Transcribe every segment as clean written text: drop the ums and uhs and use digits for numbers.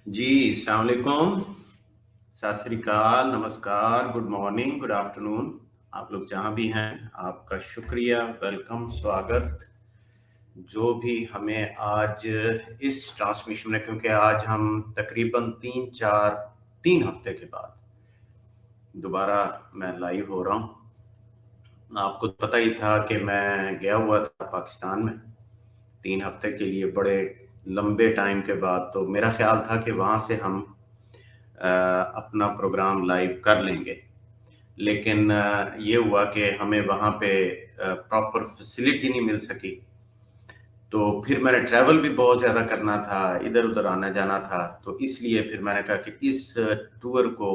जी, अस्सलाम वालेकुम, सत श्री अकाल, नमस्कार, गुड मॉर्निंग, गुड आफ्टरनून। आप लोग जहाँ भी हैं, आपका शुक्रिया, वेलकम, स्वागत। जो भी हमें आज इस ट्रांसमिशन में, क्योंकि आज हम तकरीबन 3 हफ्ते के बाद दोबारा मैं लाइव हो रहा हूँ। आपको पता ही था कि मैं गया हुआ था पाकिस्तान में 3 हफ्ते के लिए, बड़े लंबे टाइम के बाद। तो मेरा ख्याल था कि वहाँ से हम अपना प्रोग्राम लाइव कर लेंगे, लेकिन ये हुआ कि हमें वहाँ पे प्रॉपर फैसिलिटी नहीं मिल सकी। तो फिर मैंने ट्रैवल भी बहुत ज़्यादा करना था, इधर उधर आना जाना था, तो इसलिए फिर मैंने कहा कि इस टूर को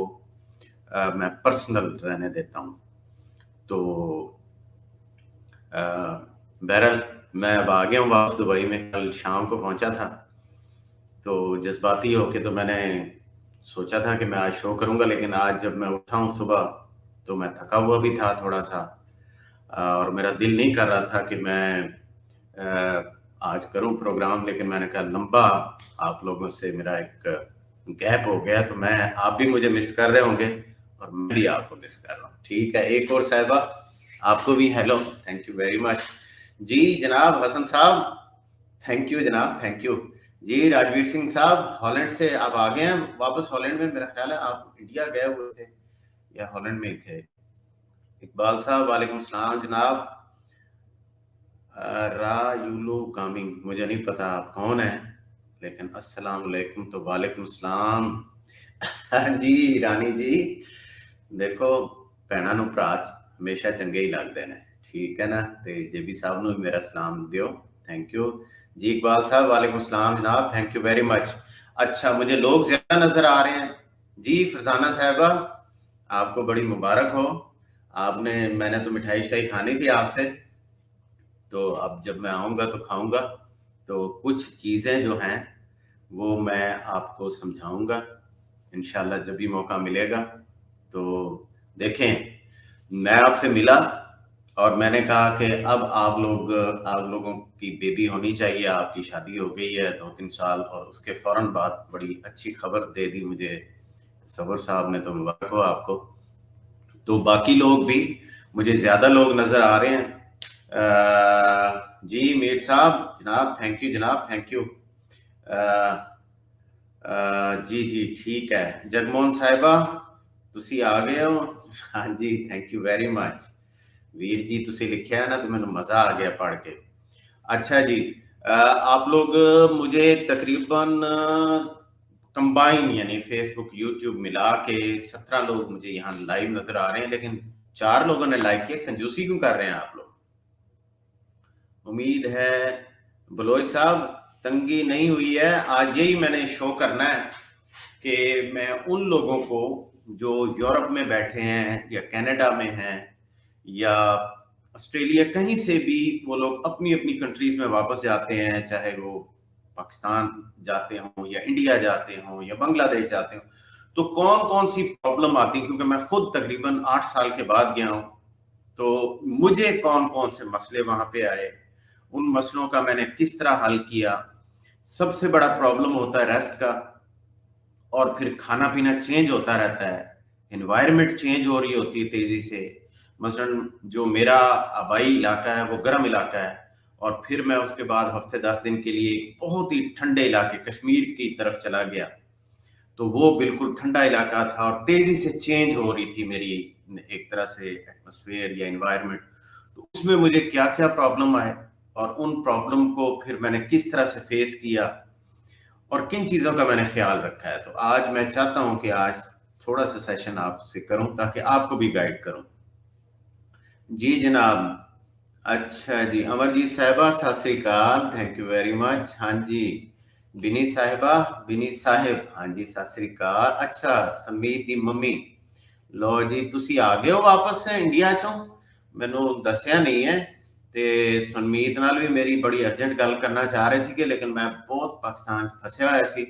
मैं पर्सनल रहने देता हूँ। तो बहरहाल मैं अब आ गया हूँ वापस दुबई में, कल शाम को पहुँचा था। तो जज्बाती होके तो मैंने सोचा था कि मैं आज शो करूँगा, लेकिन आज जब मैं उठा हूँ सुबह तो मैं थका हुआ भी था थोड़ा सा, और मेरा दिल नहीं कर रहा था कि मैं आज करूँ प्रोग्राम। लेकिन मैंने कहा लंबा आप लोगों से मेरा एक गैप हो गया, तो मैं आप भी मुझे मिस कर रहे होंगे और मैं भी आपको मिस कर रहा हूँ। ठीक है, एक और साहिबा आपको भी hello, thank you very much. जी जनाब हसन साहब, थैंक यू जनाब, थैंक यू। जी राजवीर सिंह साहब, हॉलैंड से आप आ गए हैं वापस हॉलैंड में? मेरा ख्याल है आप इंडिया गए हुए थे या हॉलैंड में ही थे। इकबाल साहब वालेकुम सलाम जनाब। रायुलो कामिंग, मुझे नहीं पता आप कौन है, लेकिन अस्सलाम वालेकुम तो वालेकुम सलाम। हाँ जी रानी जी, देखो भैणा नूं भरा हमेशा चंगे ही लगते ने, ठीक है ना। ते जेबी साहब नूं भी मेरा सलाम दियो, थैंक यू जी। इकबाल साहब वालेकुम सलाम जनाब, थैंक यू वेरी मच। अच्छा, मुझे लोग ज्यादा नजर आ रहे हैं जी। फरजाना साहिबा, आपको बड़ी मुबारक हो, आपने मैंने तो मिठाई शिठाई खानी थी आपसे, तो अब जब मैं आऊँगा तो खाऊँगा। तो कुछ चीज़ें जो हैं वो मैं आपको समझाऊँगा इंशाल्लाह जब भी मौका मिलेगा। तो देखें, मैं आपसे मिला और मैंने कहा कि अब आप लोगों की बेबी होनी चाहिए, आपकी शादी हो गई है 2-3 साल, और उसके फ़ौरन बाद बड़ी अच्छी खबर दे दी मुझे सबर साहब ने, तो मुबारक हो आपको। तो बाकी लोग भी, मुझे ज़्यादा लोग नज़र आ रहे हैं। जी मीर साहब जनाब, थैंक यू जनाब, थैंक यू। जी जी ठीक है। जगमोहन साहिबा तुसी आ गए हो? हाँ जी, thank you very much. Veer ji तुसी लिखा है ना तो मैंने मज़ा आ गया पढ़ के। अच्छा जी, आप लोग मुझे तकरीबन कंबाइन यानी फेसबुक यूट्यूब मिला के 17 लोग मुझे यहाँ लाइव नजर आ रहे हैं, लेकिन 4 लोगों ने लाइक किया। कंजूसी क्यों कर रहे हैं आप लोग? उम्मीद है बलोच साहब तंगी नहीं हुई है। आज यही मैंने शो करना है कि मैं उन लोगों को जो यूरोप में बैठे हैं या कनाडा में हैं या ऑस्ट्रेलिया, कहीं से भी वो लोग अपनी अपनी कंट्रीज में वापस जाते हैं, चाहे वो पाकिस्तान जाते हों या इंडिया जाते हों या बांग्लादेश जाते हों, तो कौन कौन सी प्रॉब्लम आती है। क्योंकि मैं खुद तकरीबन 8 साल के बाद गया हूं, तो मुझे कौन कौन से मसले वहां पे आए, उन मसलों का मैंने किस तरह हल किया। सबसे बड़ा प्रॉब्लम होता है रेस्ट का, और फिर खाना पीना चेंज होता रहता है, एनवायरनमेंट चेंज हो रही होती है तेजी से। मसलन जो मेरा आबाई इलाका है वो गर्म इलाका है, और फिर मैं उसके बाद हफ्ते 10 दिन के लिए बहुत ही ठंडे इलाके कश्मीर की तरफ चला गया, तो वो बिल्कुल ठंडा इलाका था और तेजी से चेंज हो रही थी मेरी एक तरह से एटमॉस्फेयर या एनवायरनमेंट। तो उसमें मुझे क्या क्या प्रॉब्लम आए और उन प्रॉब्लम को फिर मैंने किस तरह से फेस किया और किन चीज़ों का मैंने ख्याल रखा है। तो आज मैं चाहता हूं कि आज थोड़ा सा सेशन आपसे करूं ताकि आपको भी गाइड करूं। जी जनाब। अच्छा जी, अमरजीत साहिबा सत श्री अकाल, थैंक यू वेरी मच। हाँ जी, बिनी साहिबा, बिनी साहिब, हाँ जी सत श्री अकाल। अच्छा, समीत दी मम्मी, लो जी तुसी आ गए हो वापस से इंडिया चों, मैनू दसिया नहीं है। ਤੇ ਸੁਨਮੀਤ ਨਾਲ ਵੀ ਮੇਰੀ ਬੜੀ ਅਰਜੈਂਟ ਗੱਲ ਕਰਨਾ ਚਾਹ ਰਹੇ ਸੀਗੇ, ਲੇਕਿਨ ਮੈਂ ਬਹੁਤ ਪਾਕਿਸਤਾਨ ਫਸਿਆ ਹੋਇਆ ਸੀ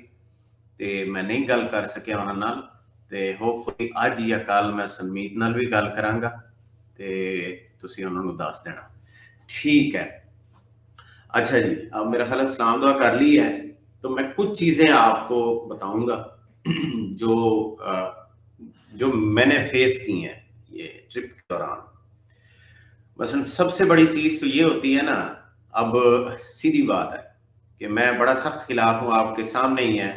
ਤੇ ਮੈਂ ਨਹੀਂ ਗੱਲ ਕਰ ਸਕਿਆ ਉਹਨਾਂ ਨਾਲ। ਤੇ ਹੋਪਫੁਲੀ ਅੱਜ ਜਾਂ ਕੱਲ ਮੈਂ ਸੁਨਮੀਤ ਨਾਲ ਵੀ ਗੱਲ ਕਰਾਂਗਾ ਤੇ ਤੁਸੀਂ ਉਹਨਾਂ ਨੂੰ ਦੱਸ ਦੇਣਾ, ठीक है। अच्छा जी, अब मेरा ख्याल सलाम दुआ कर ली है, तो मैं कुछ चीज़ें आपको बताऊँगा जो जो मैंने फेस की हैं ये ट्रिप के दौरान। मसलन सबसे बड़ी चीज़ तो ये होती है ना, अब सीधी बात है कि मैं बड़ा सख्त खिलाफ हूँ, आपके सामने ही है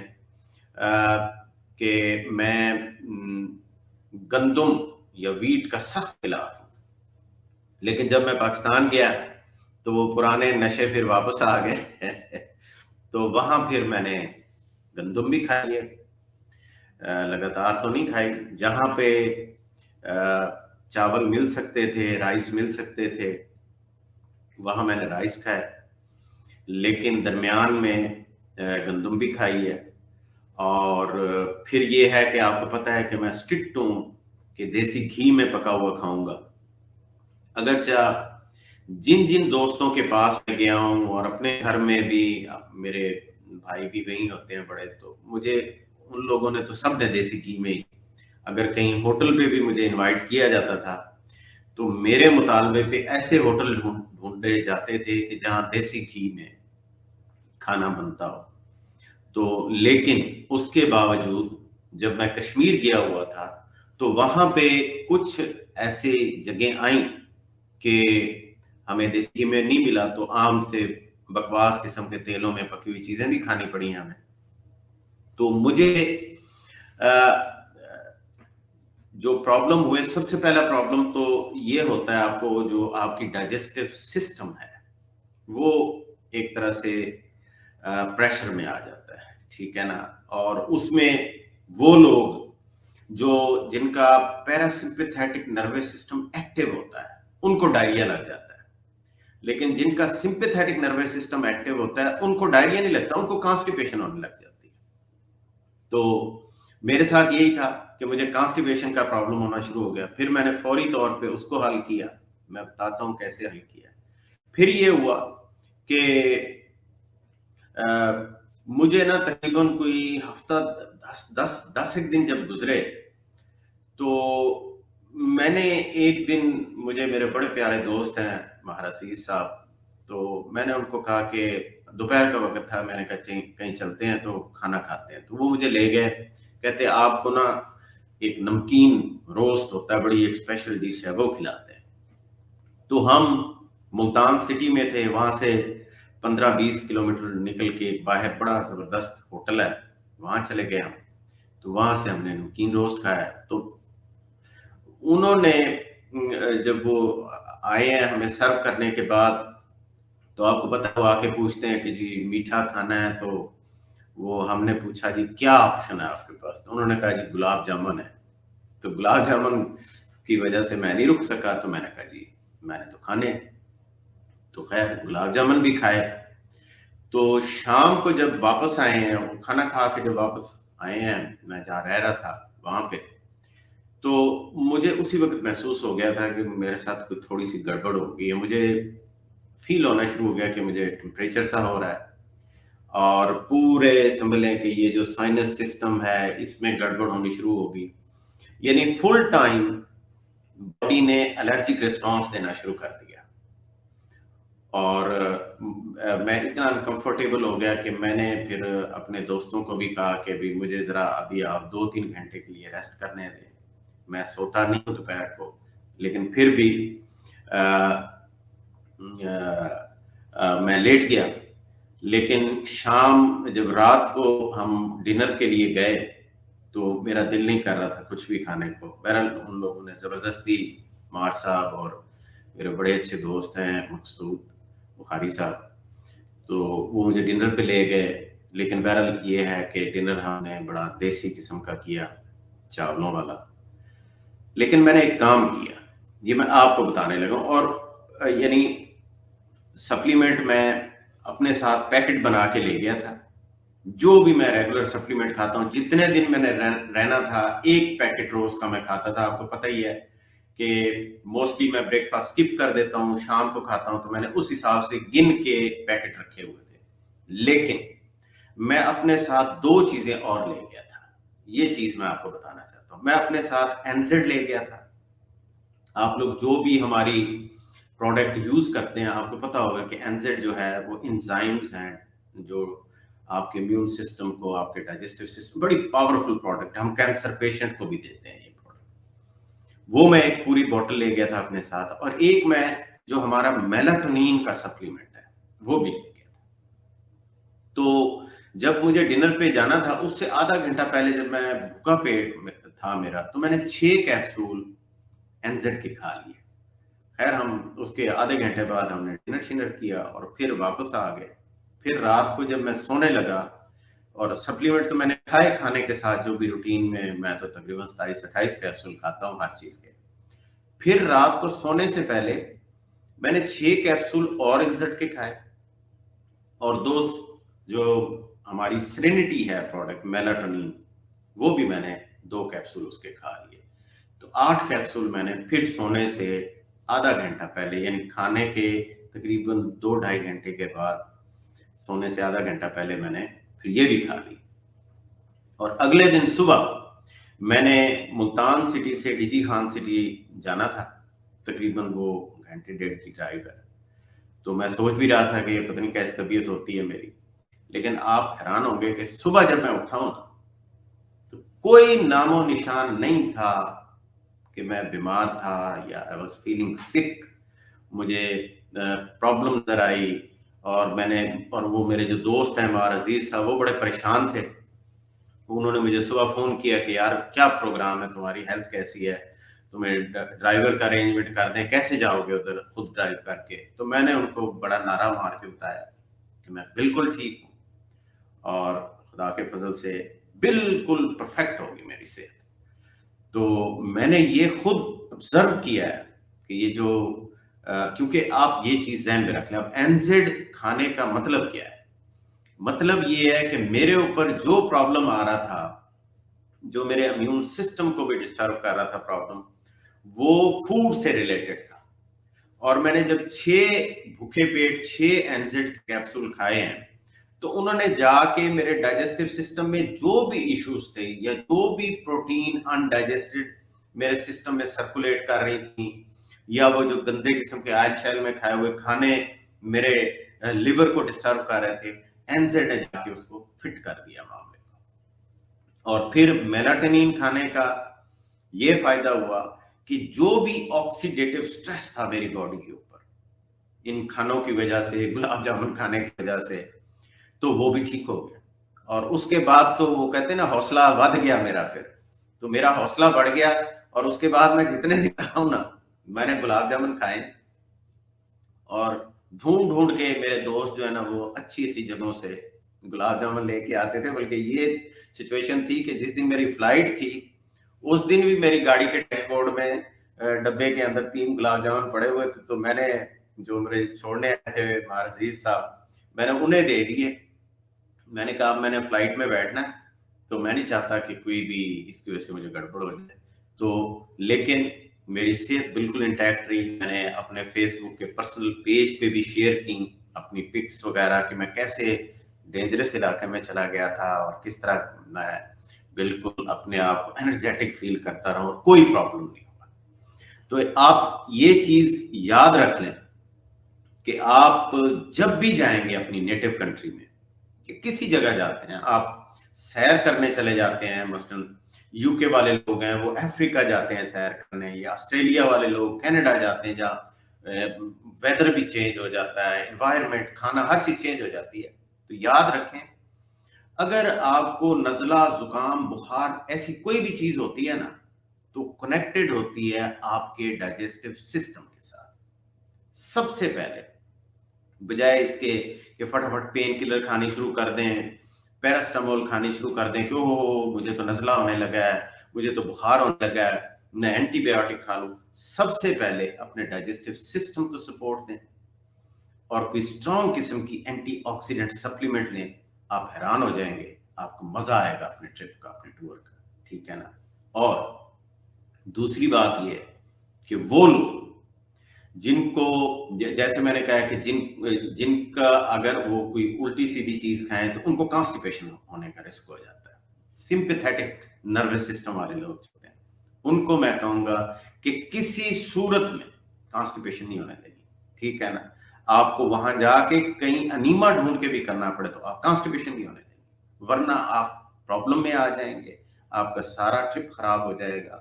कि मैं गंदुम या वीट का सख्त खिलाफ हूँ। लेकिन जब मैं पाकिस्तान गया तो वो पुराने नशे फिर वापस आ गए तो वहाँ फिर मैंने गंदुम भी खाई है, लगातार तो नहीं खाई। जहाँ पे चावल मिल सकते थे, राइस मिल सकते थे, वहाँ मैंने राइस खाया, लेकिन दरमियान में गंदुम भी खाई है। और फिर ये है कि आपको पता है कि मैं स्ट्रिक्ट हूँ कि देसी घी में पका हुआ खाऊंगा। अगरचा जिन जिन दोस्तों के पास मैं गया हूँ और अपने घर में भी मेरे भाई भी वहीं होते हैं बड़े, तो मुझे उन लोगों ने तो सब ने देसी घी में ही, अगर कहीं होटल पे भी मुझे इनवाइट किया जाता था तो मेरे मुतालबे पे ऐसे होटल ढूंढे जाते थे कि जहाँ देसी घी में खाना बनता हो। तो लेकिन उसके बावजूद जब मैं कश्मीर गया हुआ था तो वहां पे कुछ ऐसे जगह आई कि हमें देसी घी में नहीं मिला, तो आम से बकवास किस्म के तेलों में पकी हुई चीजें भी खानी पड़ी हमें। तो मुझे जो प्रॉब्लम हुए, सबसे पहला प्रॉब्लम तो ये होता है, आपको जो आपकी डाइजेस्टिव सिस्टम है वो एक तरह से प्रेशर में आ जाता है, ठीक है ना। और उसमें वो लोग जो जिनका पैरासिम्पैथेटिक नर्वस सिस्टम एक्टिव होता है उनको डायरिया लग जाता है, लेकिन जिनका सिंपैथेटिक नर्वस सिस्टम एक्टिव होता है उनको डायरिया नहीं लगता, उनको कॉन्स्टिपेशन होने लग जाती है। तो मेरे साथ यही था कि मुझे कॉन्स्टिपेशन का प्रॉब्लम होना शुरू हो गया। फिर मैंने फौरी तौर पे उसको हल किया, मैं बताता हूँ कैसे हल किया। फिर ये हुआ कि मुझे ना तकरीबन कोई हफ्ता 10 एक दिन जब गुजरे तो मैंने एक दिन, मुझे मेरे बड़े प्यारे दोस्त हैं महारसीस साहब, तो मैंने उनको कहा कि दोपहर का वक्त था, मैंने कहा कहीं चलते हैं तो खाना खाते हैं। तो वो मुझे ले गए, कहते आपको ना एक नमकीन रोस्ट होता है, बड़ी एक स्पेशल डिश है, वो खिलाते हैं। तो हम मुल्तान सिटी में थे, वहां से 15-20 किलोमीटर निकल के बाहर बड़ा जबरदस्त होटल है, वहां चले गए हम। तो वहां से हमने नमकीन रोस्ट खाया। तो उन्होंने जब वो आए हैं हमें सर्व करने के बाद, तो आपको पता है वो आके पूछते हैं कि जी मीठा खाना है, तो वो हमने पूछा जी क्या ऑप्शन है आपके पास, तो उन्होंने कहा जी गुलाब जामुन है। तो गुलाब जामुन की वजह से मैं नहीं रुक सका, तो मैंने कहा जी मैंने तो खाने। तो खैर गुलाब जामुन भी खाए। तो शाम को जब वापस आए हैं, खाना खा के जब वापस आए हैं, मैं जहाँ रह रहा था वहां पे, तो मुझे उसी वक्त महसूस हो गया था कि मेरे साथ कुछ थोड़ी सी गड़बड़ हो गई है। मुझे फील होना शुरू हो गया कि मुझे टेम्परेचर सा हो रहा है, और पूरे समझ लें कि ये जो साइनस सिस्टम है इसमें गड़बड़ होनी शुरू होगी। यानी फुल टाइम बॉडी ने एलर्जिक रिस्पॉन्स देना शुरू कर दिया। और मैं इतना अनकंफर्टेबल हो गया कि मैंने फिर अपने दोस्तों को भी कहा कि भी मुझे ज़रा अभी आप 2-3 घंटे के लिए रेस्ट करने दें। मैं सोता नहीं हूँ दोपहर को, लेकिन फिर भी आ, मैं लेट गया। लेकिन शाम जब रात को हम डिनर के लिए गए तो मेरा दिल नहीं कर रहा था कुछ भी खाने को। बहरहाल उन लोगों ने ज़बरदस्ती, मार साहब और मेरे बड़े अच्छे दोस्त हैं मकसूद बुखारी साहब, तो वो मुझे डिनर पे ले गए। लेकिन बहरहाल ये है कि डिनर हमने बड़ा देसी किस्म का किया, चावलों वाला। लेकिन मैंने एक काम किया, ये मैं आपको बताने लगा। और यानी सप्लीमेंट मैं अपने साथ पैकेट बना के ले गया था। जो भी मैं रेगुलर सप्लीमेंट खाता हूँ, जितने दिन मैंने रहना था, एक पैकेट रोज का मैं खाता था। आपको पता ही है कि मोस्टली मैं ब्रेकफास्ट स्किप कर देता हूँ, शाम को खाता हूँ, तो मैंने उस हिसाब से गिन के पैकेट रखे हुए थे। लेकिन मैं अपने साथ 2 चीजें और ले गया था। ये चीज मैं आपको बताना चाहता हूँ। मैं अपने साथ एनजेड ले गया था। आप लोग जो भी हमारी प्रोडक्ट यूज करते हैं, आपको पता होगा कि एनजेड जो है वो इंजाइम्स हैं जो आपके इम्यून सिस्टम को, आपके डाइजेस्टिव सिस्टम, बड़ी पावरफुल प्रोडक्ट है, हम कैंसर पेशेंट को भी देते हैं ये प्रोडक्ट। वो मैं एक पूरी बॉटल ले गया था अपने साथ, और एक मैं जो हमारा मेलाटोनिन का सप्लीमेंट है वो भी ले गया था। तो जब मुझे डिनर पे जाना था उससे आधा घंटा पहले जब मैं भूखा पेट में था मेरा, तो मैंने 6 कैप्सूल एनजेड के खा लिए। खैर हम उसके आधे घंटे बाद हमने डिनर शिनर किया और फिर वापस आ गए। फिर रात को जब मैं सोने लगा, और सप्लीमेंट तो मैंने खाए खाने के साथ, जो भी रूटीन में मैं तो तकरीबन 27-28 कैप्सूल खाता हूँ हर चीज के। फिर रात को सोने से पहले मैंने 6 कैप्सूल और इंसर्ट के खाए, और जो हमारी सेरेनिटी है प्रोडक्ट मेलाटोनिन, वो भी मैंने 2 कैप्सूल उसके खा लिए। तो 8 कैप्सूल मैंने फिर सोने से आधा घंटा पहले, यानी खाने के तकरीबन 2-2.5 घंटे के बाद, सोने से आधा घंटा पहले मैंने फिर ये भी खा ली। और अगले दिन सुबह मैंने मुल्तान सिटी से डीजी खान सिटी जाना था, तकरीबन वो घंटे डेढ़ की ड्राइव है। तो मैं सोच भी रहा था कि ये पता नहीं कैसी तबीयत होती है मेरी, लेकिन आप हैरान होंगे कि सुबह जब मैं उठा हूं तो कोई नामो निशान नहीं था कि मैं बीमार था या आई वाज फीलिंग सिक। मुझे प्रॉब्लम नजर आई, और वो मेरे जो दोस्त हैं मार अजीज साहब, वो बड़े परेशान थे। उन्होंने मुझे सुबह फोन किया कि यार क्या प्रोग्राम है, तुम्हारी हेल्थ कैसी है, तुम्हें ड्राइवर का अरेंजमेंट कर दें, कैसे जाओगे उधर खुद ड्राइव करके। तो मैंने उनको बड़ा नारा मार के बताया कि मैं बिल्कुल ठीक हूँ और खुदा के फजल से बिल्कुल परफेक्ट होगी मेरी सेहत। तो मैंने ये खुद ऑब्जर्व किया है कि ये जो क्योंकि आप ये चीज ध्यान में रख लें, अब एनजेड खाने का मतलब क्या है? मतलब ये है कि मेरे ऊपर जो प्रॉब्लम आ रहा था, जो मेरे इम्यून सिस्टम को भी डिस्टर्ब कर रहा था प्रॉब्लम, वो फूड से रिलेटेड था। और मैंने जब 6 भूखे पेट 6 एनजेड कैप्सूल खाए हैं, तो उन्होंने जाके मेरे डाइजेस्टिव सिस्टम में जो भी इश्यूज थे या जो भी प्रोटीन अनडाइजेस्टेड मेरे सिस्टम में सर्कुलेट कर रही थी, या वो जो गंदे किस्म के आयल शैल में खाए हुए खाने मेरे लिवर को डिस्टर्ब कर रहे थे, एनजेड ने जाके उसको फिट कर दिया मामले को। और फिर मेलाटोनिन खाने का ये फायदा हुआ कि जो भी ऑक्सीडेटिव स्ट्रेस था मेरी बॉडी के ऊपर इन खानों की वजह से, गुलाब जामुन खाने की वजह से, तो वो भी ठीक हो गया। और उसके बाद तो वो कहते हैं ना, हौसला बढ़ गया मेरा। फिर तो मेरा हौसला बढ़ गया, और उसके बाद मैं जितने दिन रहा हूं ना, मैंने गुलाब जामुन खाए, और ढूंढ ढूंढ के मेरे दोस्त जो है ना, वो अच्छी अच्छी जगहों से गुलाब जामुन लेके आते थे। बल्कि ये सिचुएशन थी कि जिस दिन मेरी फ्लाइट थी, उस दिन भी मेरी गाड़ी के डैशबोर्ड में डब्बे के अंदर 3 गुलाब जामुन पड़े हुए थे। तो मैंने, जो मेरे छोड़ने आए थे हमारे अजीज साहब, मैंने उन्हें दे दिए। मैंने कहा मैंने फ्लाइट में बैठना है, तो मैं नहीं चाहता कि कोई भी इसकी वजह से मुझे गड़बड़ हो जाए। तो लेकिन मेरी सेहत बिल्कुल इंटैक्ट रही। मैंने अपने फेसबुक के पर्सनल पेज पे भी शेयर की अपनी पिक्स वगैरह कि मैं कैसे डेंजरस इलाके में चला गया था और किस तरह मैं बिल्कुल अपने आप को एनर्जेटिक फील करता रहा और कोई प्रॉब्लम नहीं हुआ। तो आप ये चीज याद रख लें कि आप जब भी जाएंगे अपनी नेटिव कंट्री में, कि किसी जगह जाते हैं, आप सैर करने चले जाते हैं, मसलन यूके वाले लोग हैं वो अफ्रीका जाते हैं सैर करने, या ऑस्ट्रेलिया वाले लोग कनाडा जाते हैं, जहाँ वेदर भी चेंज हो जाता है, एनवायरनमेंट, खाना, हर चीज चेंज हो जाती है। तो याद रखें, अगर आपको नजला, जुकाम, बुखार, ऐसी कोई भी चीज होती है ना, तो कनेक्टेड होती है आपके डाइजेस्टिव सिस्टम के साथ। सबसे पहले, बजाय इसके कि फटाफट पेन किलर खानी शुरू कर दें, पैरास्टामोल खानी शुरू कर दें कि ओह मुझे तो नज़ला होने लगा है, मुझे तो बुखार होने लगा है, मैं एंटीबायोटिक खा लूं। सबसे पहले अपने डाइजेस्टिव सिस्टम को सपोर्ट दें और कोई स्ट्रॉन्ग किस्म की एंटीऑक्सीडेंट सप्लीमेंट लें। आप हैरान हो जाएंगे, आपको मजा आएगा अपने ट्रिप का, अपने टूर का। ठीक है ना? और दूसरी बात यह है कि वो लोग जिनको, जैसे मैंने कहा कि जिनका अगर वो कोई उल्टी सीधी चीज खाएं तो उनको कॉन्स्टिपेशन होने का रिस्क हो जाता है। सिंपैथेटिक नर्वस सिस्टम वाले लोग होते हैं, उनको मैं कहूंगा कि किसी सूरत में कॉन्स्टिपेशन नहीं होने देनी। ठीक है ना? آپ کو وہاں جا کے کہیں انیما ڈھونڈ کے بھی کرنا پڑے تو آپ کانسٹیپیشن نہیں ہونے دیں گے، ورنہ آپ پرابلم میں آ جائیں گے، آپ کا سارا ٹرپ خراب ہو جائے گا،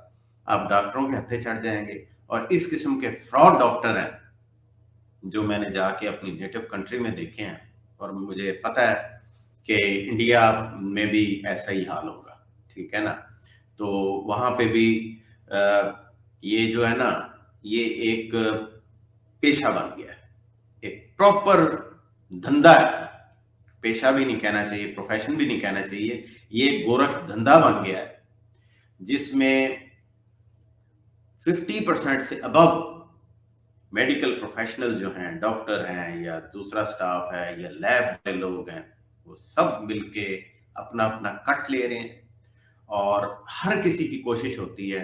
آپ ڈاکٹروں کے ہتھے چڑھ جائیں گے۔ اور اس قسم کے فراڈ ڈاکٹر ہیں جو میں نے جا کے اپنی نیٹو کنٹری میں دیکھے ہیں، اور مجھے پتہ ہے کہ انڈیا میں بھی ایسا ہی حال ہوگا، ٹھیک ہے نا۔ تو وہاں پہ بھی یہ جو ہے نا، یہ ایک پیشہ بن گیا ہے، ایک پراپر دھندا ہے، پیشہ بھی نہیں کہنا چاہیے، پروفیشن بھی نہیں کہنا چاہیے، یہ ایک گورکھ دھندا بن گیا ہے جس میں 50% سے ابو میڈیکل پروفیشنل جو ہیں، ڈاکٹر ہیں یا دوسرا سٹاف ہے یا لیب کے لوگ ہیں، وہ سب مل کے اپنا اپنا کٹ لے رہے ہیں، اور ہر کسی کی کوشش ہوتی ہے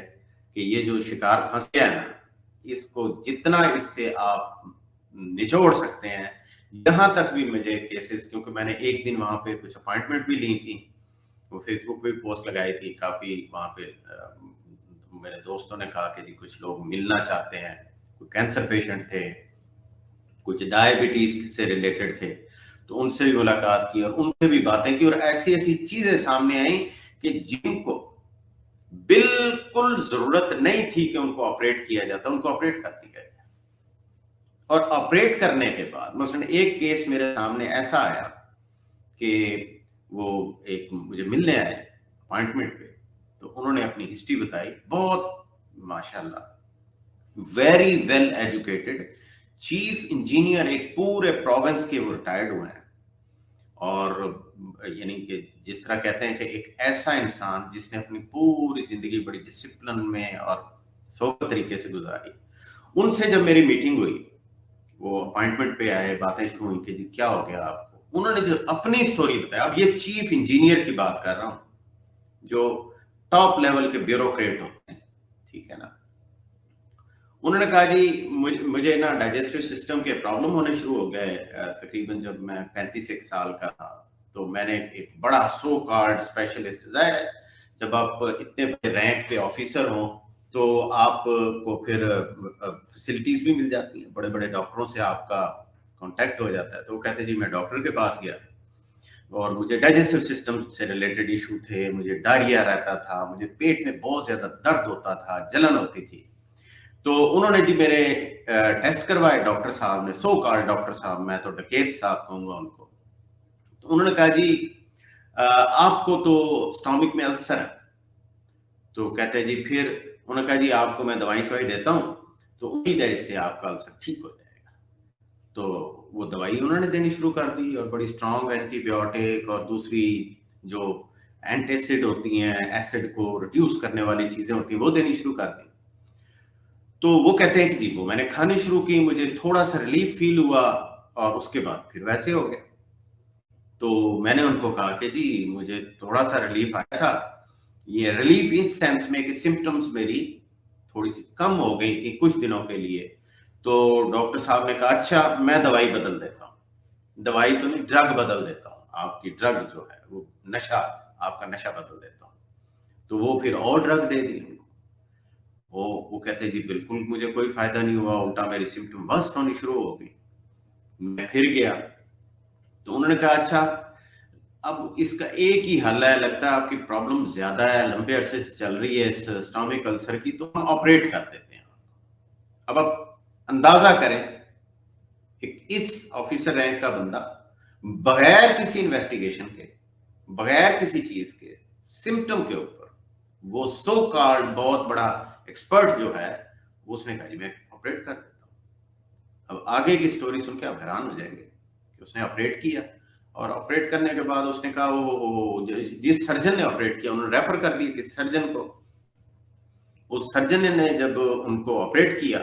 کہ یہ جو شکار پھنس گیا ہے نا، اس کو جتنا اس سے آپ نچوڑ سکتے ہیں۔ یہاں تک بھی مجھے کیسز، کیونکہ میں نے ایک دن وہاں پہ کچھ اپوائنٹمنٹ بھی لی تھی، وہ فیس بک پہ پوسٹ لگائی تھی، کافی وہاں پہ میرے دوستوں نے کہا کہ جی کچھ لوگ ملنا چاہتے ہیں، کوئی کینسر پیشنٹ تھے، کچھ ڈائبٹیز سے ریلیٹڈ تھے، تو ان سے بھی ملاقات کی اور ان سے بھی باتیں کی، اور ایسی ایسی چیزیں سامنے آئیں کہ جن کو بالکل ضرورت نہیں تھی کہ ان کو آپریٹ کیا جاتا، ان کو آپریٹ کر دیا گیا۔ اور آپریٹ کرنے کے بعد مثلا ایک کیس میرے سامنے ایسا آیا کہ وہ ایک مجھے ملنے آئے اپوائنٹمنٹ پہ، تو انہوں نے اپنی ہسٹری بتائی، بہت ماشاءاللہ very well educated, chief engineer ایک پورے پروونس کے، وہ ریٹائرڈ ہوئے ہیں، اور یعنی کہ جس طرح کہتے ہیں کہ ایک ایسا انسان جس نے اپنی پوری زندگی بڑی ڈسپلن میں اور صحبت طریقے سے گزاری۔ ان سے جب میری میٹنگ ہوئی، وہ اپوائنٹمنٹ پہ آئے، باتیں شروع ہوئی کہ جی کیا ہو گیا آپ کو، انہوں نے جو اپنی سٹوری بتایا، اب یہ چیف انجینئر کی بات کر رہا ہوں جو ٹاپ لیول کے بیوروکریٹ ہوتے ہیں، ٹھیک ہے نا۔ انہوں نے کہا جی مجھے نا ڈائجسٹو سسٹم کے پرابلم ہونے شروع ہو گئے، تقریباً جب میں 35 سال کا تھا، تو میں نے ایک بڑا سو کارڈ اسپیشلسٹ، ظاہر ہے جب آپ اتنے بڑے رینک پہ آفیسر ہوں تو آپ کو پھر فیسلٹیز بھی مل جاتی ہیں، بڑے بڑے ڈاکٹروں سے آپ کا کانٹیکٹ ہو جاتا ہے۔ تو وہ کہتے جی میں ڈاکٹر کے پاس گیا اور مجھے ڈائجسٹو سسٹم سے ریلیٹڈ ایشو تھے، مجھے ڈائریا رہتا تھا، مجھے پیٹ میں بہت زیادہ درد ہوتا تھا، جلن ہوتی تھی۔ تو انہوں نے جی میرے ٹیسٹ کروائے، ڈاکٹر صاحب نے، سو کال ڈاکٹر صاحب، میں تو ڈکیت صاحب کہوں گا ان کو۔ تو انہوں نے کہا جی آپ کو تو سٹامک میں السر ہے۔ تو کہتے جی پھر انہوں نے کہا جی آپ کو میں دوائی شوائی دیتا ہوں تو امید ہے اس سے آپ کا السر ٹھیک ہو جائے گا۔ تو وہ دوائی انہوں نے دینی شروع کر دی، اور بڑی اسٹرانگ اینٹی بایوٹک اور دوسری جو اینٹیسڈ ہوتی ہیں، ایسڈ کو ریڈیوس کرنے والی چیزیں ہوتی ہیں، وہ دینی شروع کر دی۔ تو وہ کہتے ہیں کہ جی وہ میں نے کھانی شروع کی، مجھے تھوڑا سا ریلیف فیل ہوا، اور اس کے بعد پھر ویسے ہو گیا۔ تو میں نے ان کو کہا کہ جی مجھے تھوڑا سا ریلیف آیا تھا، یہ ریلیف اس سینس میں کہ سمپٹمز میری تھوڑی سی کم ہو گئی تھی کچھ دنوں کے لیے۔ تو ڈاکٹر صاحب نے کہا اچھا میں دوائی بدل دیتا ہوں، دوائی تو نہیں، ڈرگ بدل دیتا ہوں، آپ کی ڈرگ جو ہے وہ نشہ، آپ کا نشہ بدل دیتا ہوں۔ تو وہ پھر اور ڈرگ دے دی ان کو۔ وہ کہتے جی بالکل مجھے کوئی فائدہ نہیں ہوا، الٹا میری سمپٹم ورسٹ ہونی شروع ہو گئی۔ میں پھر گیا تو انہوں نے کہا اچھا اب اس کا ایک ہی حل ہے، لگتا ہے آپ کی پرابلم زیادہ ہے، لمبے عرصے سے چل رہی ہے اس سٹامک السر کی، تو ہم آپریٹ کر دیتے ہیں۔ اب آپ اندازہ کریں کہ اس آفیسر رینک کا بندہ بغیر کسی انویسٹیگیشن کے، بغیر کسی چیز کے، سمپٹم کے اوپر وہ سو کارڈ بہت بڑا ایکسپرٹ جو ہے، اس نے کہا جی میں آپریٹ کر دیتا ہوں۔ اب آگے کی سٹوری سن کے آپ حیران ہو جائیں گے کہ اس نے آپریٹ کیا، اور آپریٹ کرنے کے بعد اس نے کہا وہ جس سرجن نے آپریٹ کیا، انہوں نے ریفر کر دیا کس سرجن کو۔ اس سرجن نے جب ان کو آپریٹ کیا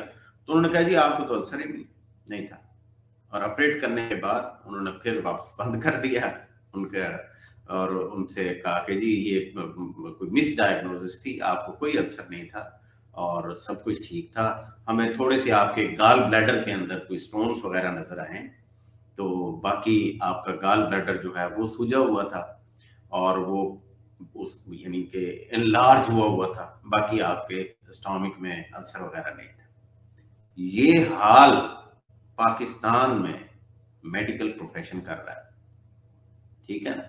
تو انہوں نے کہا جی آپ کو تو السر ہی نہیں تھا، اور آپریٹ کرنے کے بعد انہوں نے پھر واپس بند کر دیا ان کا، اور ان سے کہا کہ جی یہ کوئی مس ڈائگنوزس تھی، آپ کو کوئی السر نہیں تھا اور سب کچھ ٹھیک تھا، ہمیں تھوڑے سے آپ کے گال بلیڈر کے اندر کوئی سٹونز وغیرہ نظر آئے، تو باقی آپ کا گال بلیڈر جو ہے وہ سوجا ہوا تھا، اور وہ اس یعنی کہ انلارج ہوا تھا، باقی آپ کے اسٹامک میں السر وغیرہ نہیں تھا۔ یہ حال पाकिस्तान में मेडिकल प्रोफेशन कर रहा है, ठीक है ना,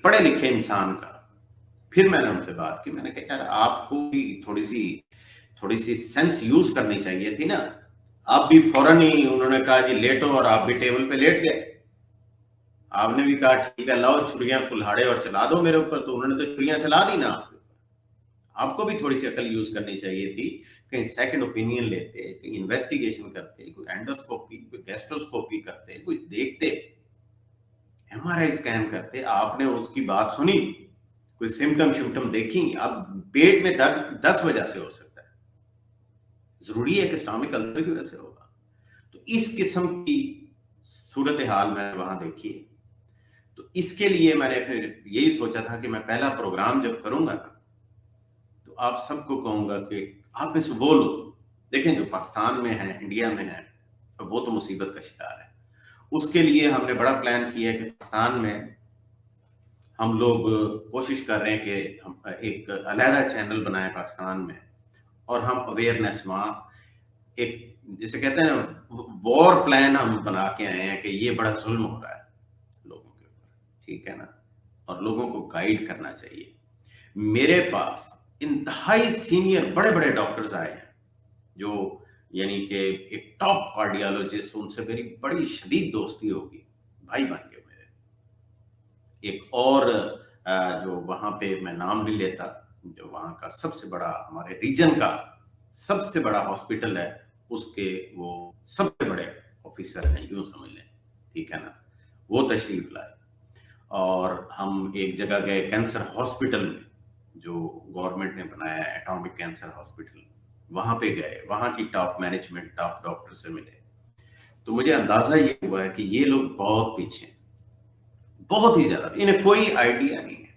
पढ़े लिखे इंसान का। फिर मैंने उनसे बात की, मैंने कहा यार आपको भी थोड़ी सी सेंस यूज करनी चाहिए थी ना, आप भी फौरन ही, उन्होंने कहा जी लेटो, और आप भी टेबल पे लेट गए। आपने भी कहा ठीक है लाओ छुरियां कुल्हाड़े और चला दो मेरे ऊपर, तो उन्होंने तो छुरियां चला दी ना आपके ऊपर। आपको भी थोड़ी सी अकल यूज करनी चाहिए थी, कहीं सेकंड ओपिनियन लेते, कहीं इन्वेस्टिगेशन करते, कोई एंडोस्कोपी, कोई गैस्ट्रोस्कोपी करते, कोई देखते, एमआरआई स्कैन करते। आपने उसकी बात सुनी, कोई सिम्टम देखी? अब पेट में दर्द 10 वजह से हो सकता है, जरूरी है कि स्टमक अल्सर की वजह से होगा? तो इस किस्म की सूरत हाल मैंने वहां देखी है। तो इसके लिए मैंने फिर यही सोचा था कि मैं पहला प्रोग्राम जब करूंगा ना, तो आप सबको कहूंगा कि आप में से वो लोग देखें जो पाकिस्तान में है, इंडिया में है, अब वो तो मुसीबत का शिकार है। उसके लिए हमने बड़ा प्लान किया है कि पाकिस्तान में हम लोग कोशिश कर रहे हैं कि हम एक अलहदा चैनल बनाएं पाकिस्तान में, और हम अवेयरनेस वहाँ एक, जिसे कहते हैं ना, वॉर प्लान हम बना के आए हैं कि ये बड़ा जुल्म हो रहा है लोगों के ऊपर, ठीक है ना, और लोगों को गाइड करना चाहिए। मेरे पास इंतहाई सीनियर बड़े बड़े डॉक्टर्स आए हैं, जो यानी कि एक टॉप कार्डियोलॉजिस्ट, उनसे मेरी बड़ी शदीद दोस्ती होगी, भाई बन गए मेरे। एक और जो वहां पे मैं नाम नहीं लेता, जो वहां का सबसे बड़ा, हमारे रीजन का सबसे बड़ा हॉस्पिटल है, उसके वो सबसे बड़े ऑफिसर हैं, यूं समझ लें, ठीक है ना, वो तशरीफ लाए। और हम एक जगह गए कैंसर हॉस्पिटल में, जो गवर्नमेंट ने बनाया है, एटॉमिक कैंसर हॉस्पिटल, वहां पे गए, वहां की टॉप मैनेजमेंट, टॉप डॉक्टर से मिले। तो मुझे अंदाजा ये हुआ है कि ये लोग बहुत पीछे हैं, बहुत ही ज्यादा, इन्हें कोई आइडिया नहीं है।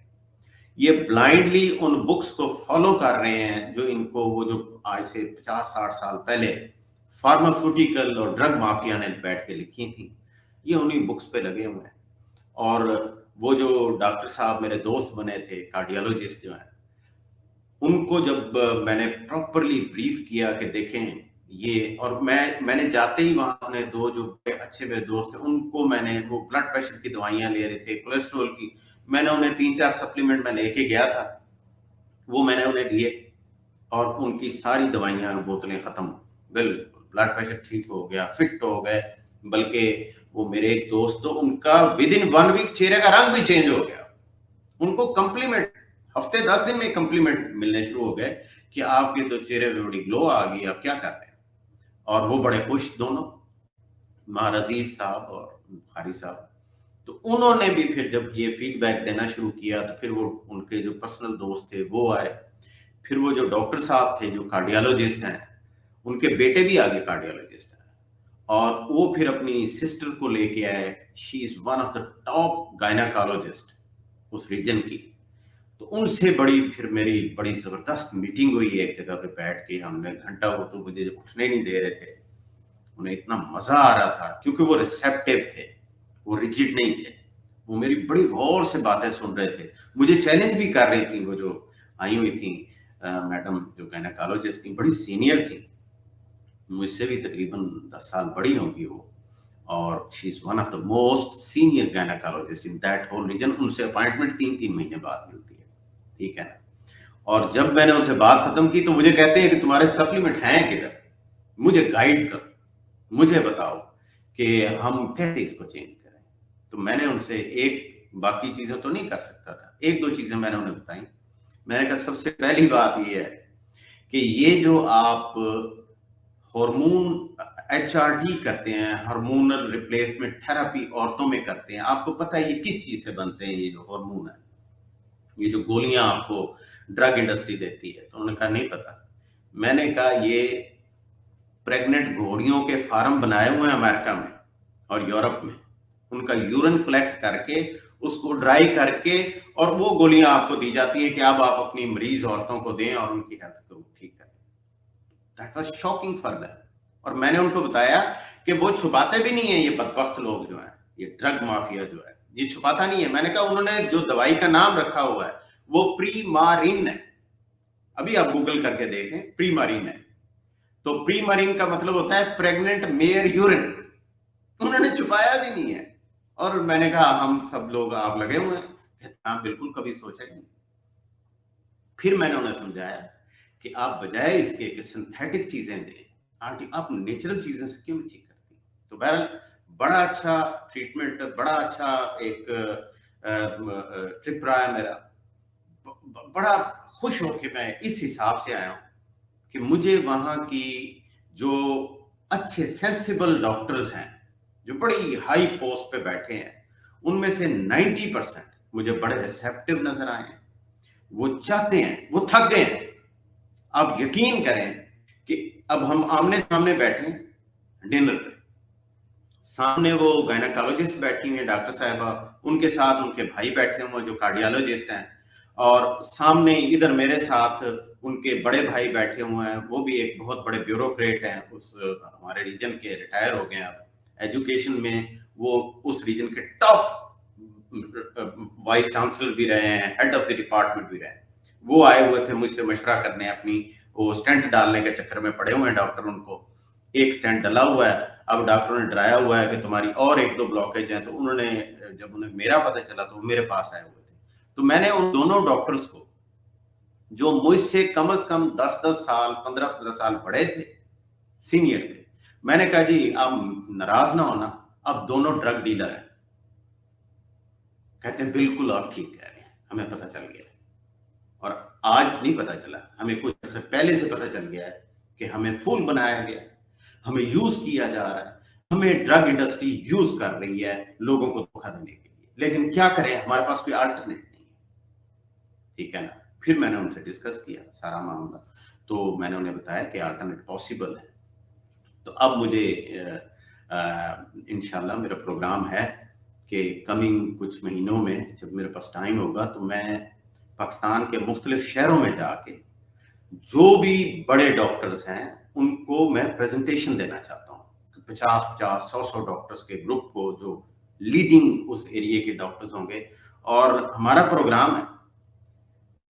ये ब्लाइंडली उन बुक्स को फॉलो कर रहे हैं जो इनको, वो जो आज से 50-60 साल पहले फार्मास्यूटिकल और ड्रग माफिया ने बैठ के लिखी थी, ये उन्हीं बुक्स पे लगे हुए हैं। और वो जो डॉक्टर साहब मेरे दोस्त बने थे, कार्डियोलॉजिस्ट जो हैं, उनको जब मैंने प्रॉपरली ब्रीफ किया कि देखें ये, और मैंने जाते ही वहां अपने दो जो अच्छे मेरे दोस्त थे, उनको मैंने, वो ब्लड प्रेशर की दवाइयां ले रहे थे, कोलेस्ट्रॉल की, मैंने उन्हें 3-4 सप्लीमेंट में लेके गया था, वो मैंने उन्हें दिए, और उनकी सारी दवाइयां, बोतलें खत्म, बिल्कुल ब्लड प्रेशर ठीक हो गया, फिट हो गए। बल्कि वो मेरे एक दोस्त, तो उनका विद इन 1 वीक चेहरे का रंग भी चेंज हो गया। उनको कम्प्लीमेंट, हफ्ते 10 दिन में कम्प्लीमेंट मिलने शुरू हो गए कि आपके तो चेहरे पे बड़ी ग्लो आ गई, आप क्या कर रहे हैं? और वो बड़े खुश दोनों, महारजीज साहब और बुखारी साहब। तो उन्होंने भी फिर जब ये फीडबैक देना शुरू किया, तो फिर वो उनके जो पर्सनल दोस्त थे वो आए, फिर वो जो डॉक्टर साहब थे जो कार्डियोलॉजिस्ट हैं, उनके बेटे भी आगे कार्डियोलॉजिस्ट हैं, और वो फिर अपनी सिस्टर को लेके आए। She is one of the top gynaecologist उस रीजन की। तो उनसे बड़ी फिर मेरी बड़ी जबरदस्त मीटिंग हुई, एक जगह पे बैठ के हमने घंटा, वो तो मुझे उठने नहीं दे रहे थे, उन्हें इतना मजा आ रहा था क्योंकि वो रिसेप्टिव थे, वो रिजिड नहीं थे, वो मेरी बड़ी गौर से बातें सुन रहे थे, मुझे चैलेंज भी कर रही थी। वो जो आई हुई थी मैडम जो गायनेकोलॉजिस्ट थी, बड़ी सीनियर थी, मुझसे भी तकरीबन 10 साल बड़ी होंगी वो, और she is one of the most senior gynaecologist in that whole region. उनसे अपॉइंटमेंट 3-3 महीने बाद मिलती है, ठीक है ना। और जब मैंने उनसे बात खत्म की तो मुझे कहते हैं कि तुम्हारे सप्लीमेंट हैं किधर, मुझे गाइड करो, मुझे बताओ कि हम कैसे इसको चेंज करें। तो मैंने उनसे एक, बाकी चीजें तो नहीं कर सकता था, 1-2 चीजें मैंने उन्हें बताई। मैंने कहा सबसे पहली बात ये है कि ये जो आप हार्मोन HRT करते हैं, हार्मोनल रिप्लेसमेंट थेरेपी औरतों में करते हैं, आपको पता है ये किस चीज से बनते हैं? ये जो हार्मोन है, ये जो गोलियां आपको ड्रग इंडस्ट्री देती है। तो उन्होंने कहा नहीं पता। मैंने कहा ये प्रेग्नेंट घोड़ियों के फार्म बनाए हुए हैं अमेरिका में और यूरोप में, उनका यूरिन कलेक्ट करके उसको ड्राई करके और वो गोलियां आपको दी जाती हैं कि अब आप अपनी मरीज औरतों को दें और उनकी हेल्थ को ठीक करें। That was shocking for them. और मैंने उनको बताया कि वो छुपाते भी नहीं है, ये बदबख्त लोग जो हैं, ये ड्रग माफिया जो है, ये छुपाता नहीं है। मैंने कहा उन्होंने जो दवाई का नाम रखा हुआ है वो प्रीमारिन है, अभी आप गूगल करके देखें, प्रीमारिन है। तो प्री मरिंग का मतलब होता है प्रेग्नेंट मेयर यूरिन, उन्होंने छुपाया भी नहीं है। और मैंने कहा हम सब लोग आप लगे हुए हैं, कहते हाँ बिल्कुल, कभी सोचा ही नहीं। फिर मैंने उन्हें समझाया कि आप बजाय इसके कि सिंथेटिक चीजें दें, आप नेचुरल चीजें से क्यों ठीक करती। तो बहरहाल बड़ा अच्छा ट्रीटमेंट, बड़ा अच्छा एक ट्रिप रहा है मेरा। बड़ा खुश होके मैं इस हिसाब से आया हूँ कि मुझे वहां की जो अच्छे सेंसिबल डॉक्टर्स हैं, जो बड़ी हाई पोस्ट पे बैठे हैं, उनमें से 90% मुझे बड़े रिसेप्टिव नजर आए हैं। वो चाहते हैं, वो थक गए हैं। आप यकीन करें कि अब हम आमने सामने बैठे डिनर पे, सामने वो गायनाकोलॉजिस्ट बैठी हुई है डॉक्टर साहबा, उनके साथ उनके भाई बैठे हुए जो कार्डियोलॉजिस्ट हैं, और सामने इधर मेरे साथ उनके बड़े भाई बैठे हुए हैं, वो भी एक बहुत बड़े ब्यूरोक्रेट हैं, उस हमारे रीजन के, रिटायर हो गए हैं अब। एजुकेशन में वो उस रीजन के टॉप वाइस चांसलर भी रहे हैं, हेड ऑफ द डिपार्टमेंट भी रहे हैं। वो आए हुए थे मुझसे मशवरा करने, अपनी वो स्टेंट डालने के चक्कर में पड़े हुए हैं डॉक्टर, उनको एक स्टेंट डला हुआ है, अब डॉक्टरों ने डराया हुआ है कि तुम्हारी और एक दो ब्लॉकेज हैं। तो उन्होंने, जब उन्हें मेरा पता चला तो वो मेरे पास आए हुए थे। तो मैंने उन दोनों डॉक्टर्स को, जो मुझसे कम से कम 10-10 साल, 15-15 साल बड़े थे, सीनियर थे, मैंने कहा जी आप नाराज ना होना, अब दोनों ड्रग डीलर हैं। कहते हैं बिल्कुल आप ठीक कह रहे हैं, हमें पता चल गया। और आज नहीं पता चला, हमें कुछ अर्से पहले से पता चल गया है कि हमें फूल बनाया गया है, हमें यूज किया जा रहा है, हमें ड्रग इंडस्ट्री यूज कर रही है लोगों को धोखा देने के लिए। लेकिन क्या करें, हमारे पास कोई अल्टरनेट नहीं है, ठीक है ना। फिर मैंने उनसे डिस्कस किया सारा मामला, तो मैंने उन्हें बताया कि अल्टरनेट पॉसिबल है। तो अब मुझे इंशाल्लाह मेरा प्रोग्राम है कि कमिंग कुछ महीनों में जब मेरे पास टाइम होगा तो मैं पाकिस्तान के मुख्तलिफ शहरों में जाके जो भी बड़े डॉक्टर्स हैं उनको मैं प्रेजेंटेशन देना चाहता हूँ। 50-50, 100-100 डॉक्टर्स के ग्रुप को, जो लीडिंग उस एरिया के डॉक्टर्स होंगे। और हमारा प्रोग्राम है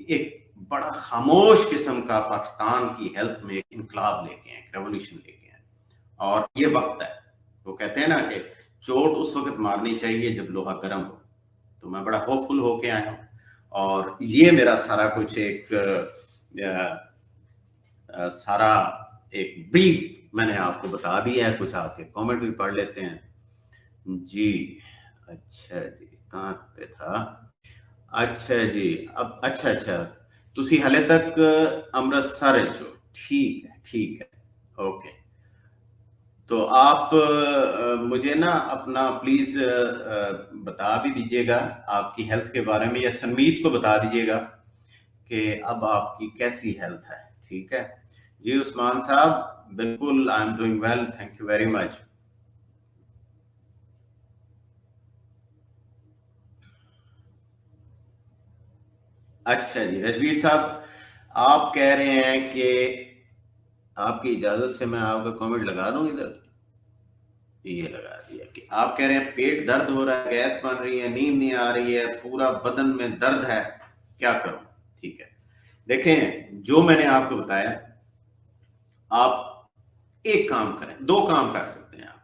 एक बड़ा खामोश किस्म का पाकिस्तान की हेल्थ में एक इनकलाब लेके आए, रेवोल्यूशन लेके आए। और ये वक्त है, वो कहते हैं ना कि चोट उस वक्त मारनी चाहिए जब लोहा गर्म हो। तो मैं बड़ा होपफुल होके आया हूँ, और ये मेरा सारा कुछ एक सारा एक ब्रीफ मैंने आपको बता दिया है। कुछ आपके कमेंट भी पढ़ लेते हैं जी। अच्छा जी, कहाँ पे था? अच्छा जी, अब अच्छा तुसी हले तक अमृतसर हो, ठीक है, ओके। तो आप मुझे ना अपना प्लीज बता भी दीजिएगा आपकी हेल्थ के बारे में, या सनमीत को बता दीजिएगा कि अब आपकी कैसी हेल्थ है, ठीक है जी। उस्मान साहब बिल्कुल, I am doing well, thank you very much. अच्छा जी रजवीर साहब, आप कह रहे हैं कि आपकी इजाजत से मैं आपका कमेंट लगा दूं इधर, ये लगा दिया कि आप कह रहे हैं पेट दर्द हो रहा है, गैस बन रही है, नींद नहीं आ रही है, पूरा बदन में दर्द है, क्या करूं? ठीक है, देखें जो मैंने आपको बताया, आप एक काम करें, दो काम कर सकते हैं आप।